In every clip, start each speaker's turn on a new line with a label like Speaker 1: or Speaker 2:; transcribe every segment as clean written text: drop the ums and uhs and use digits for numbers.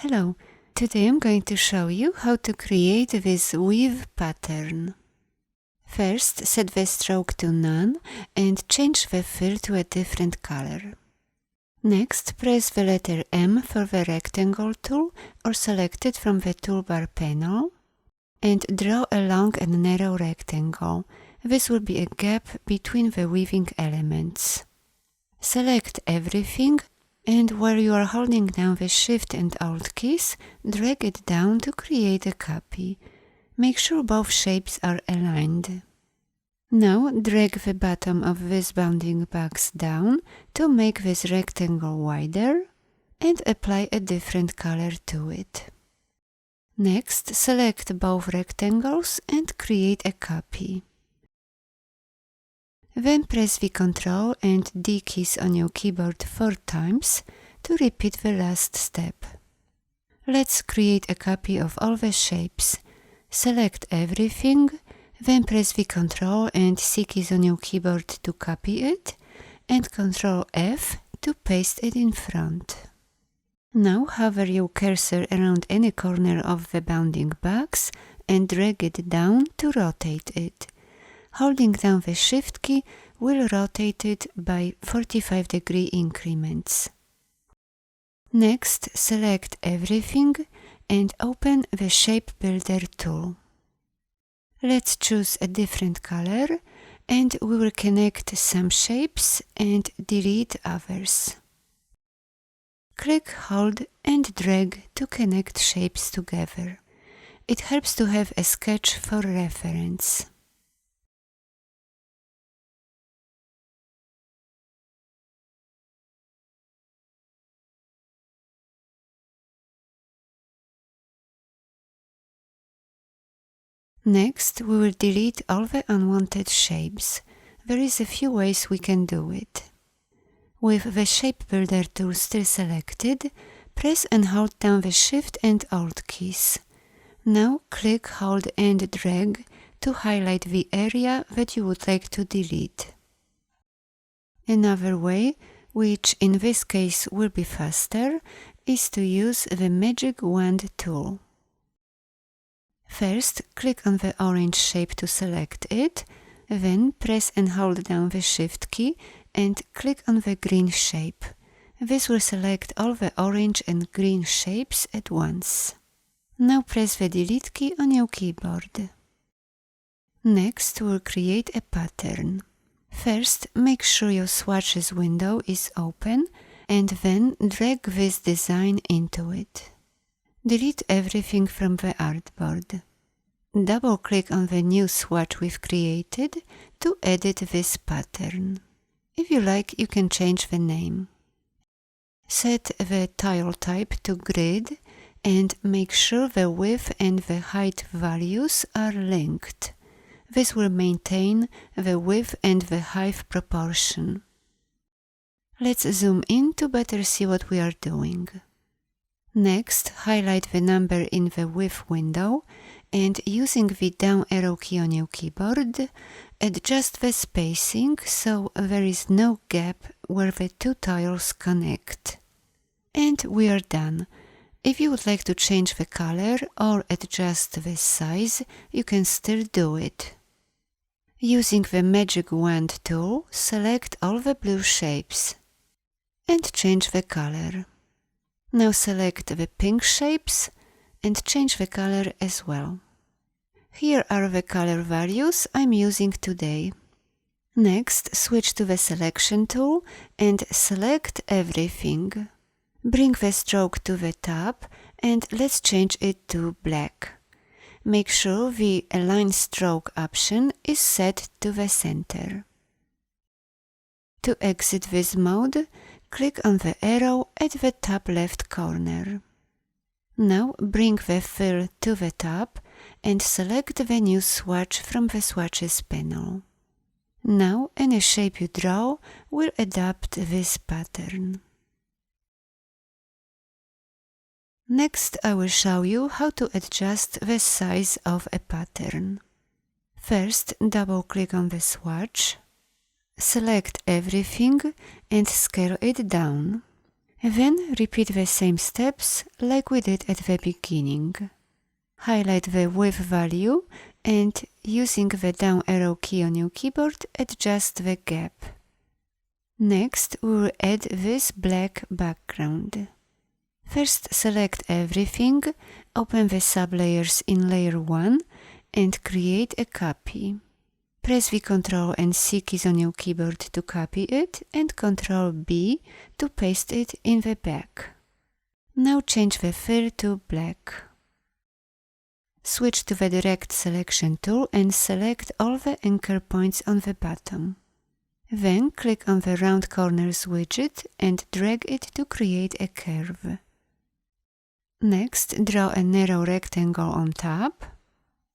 Speaker 1: Hello, today I'm going to show you how to create this weave pattern. First, set the stroke to none and change the fill to a different color. Next, press the letter M for the rectangle tool or select it from the toolbar panel and draw a long and narrow rectangle. This will be a gap between the weaving elements. Select everything and while you are holding down the Shift and Alt keys, drag it down to create a copy. Make sure both shapes are aligned. Now drag the bottom of this bounding box down to make this rectangle wider and apply a different color to it. Next, select both rectangles and create a copy. Then press the Ctrl and D keys on your keyboard 4 times to repeat the last step. Let's create a copy of all the shapes. Select everything, then press the Ctrl and C keys on your keyboard to copy it, and Ctrl F to paste it in front. Now hover your cursor around any corner of the bounding box and drag it down to rotate it. Holding down the Shift key will rotate it by 45-degree increments. Next, select everything and open the Shape Builder tool. Let's choose a different color and we will connect some shapes and delete others. Click, hold and drag to connect shapes together. It helps to have a sketch for reference. Next, we will delete all the unwanted shapes. There is a few ways we can do it. With the Shape Builder tool still selected, press and hold down the Shift and Alt keys. Now click, hold and drag to highlight the area that you would like to delete. Another way, which in this case will be faster, is to use the Magic Wand tool. First, click on the orange shape to select it, then press and hold down the Shift key and click on the green shape. This will select all the orange and green shapes at once. Now press the Delete key on your keyboard. Next, we'll create a pattern. First, make sure your swatches window is open and then drag this design into it. Delete everything from the artboard. Double-click on the new swatch we've created to edit this pattern. If you like, you can change the name. Set the tile type to grid and make sure the width and the height values are linked. This will maintain the width and the height proportion. Let's zoom in to better see what we are doing. Next, highlight the number in the width window and using the down arrow key on your keyboard, adjust the spacing so there is no gap where the two tiles connect. And we are done. If you would like to change the color or adjust the size, you can still do it. Using the Magic Wand tool, select all the blue shapes and change the color. Now select the pink shapes and change the color as well. Here are the color values I'm using today. Next, switch to the Selection tool and select everything. Bring the stroke to the top and let's change it to black. Make sure the Align Stroke option is set to the center. To exit this mode, click on the arrow at the top left corner. Now bring the fill to the top and select the new swatch from the swatches panel. Now any shape you draw will adopt this pattern. Next, I will show you how to adjust the size of a pattern. First, double-click on the swatch. Select everything and scale it down. Then repeat the same steps like we did at the beginning. Highlight the width value and using the down arrow key on your keyboard, adjust the gap. Next, we will add this black background. First select everything, open the sublayers in layer 1 and create a copy. Press the Ctrl and C keys on your keyboard to copy it and Ctrl B to paste it in the back. Now change the fill to black. Switch to the Direct Selection tool and select all the anchor points on the bottom. Then click on the Round Corners widget and drag it to create a curve. Next, draw a narrow rectangle on top.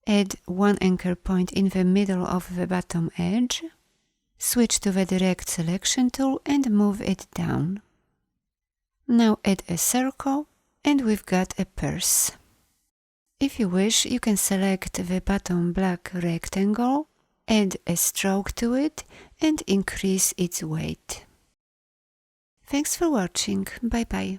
Speaker 1: Add one anchor point in the middle of the bottom edge. Switch to the Direct Selection tool and move it down. Now add a circle and we've got a purse. If you wish, you can select the bottom black rectangle, add a stroke to it and increase its weight. Thanks for watching. Bye bye.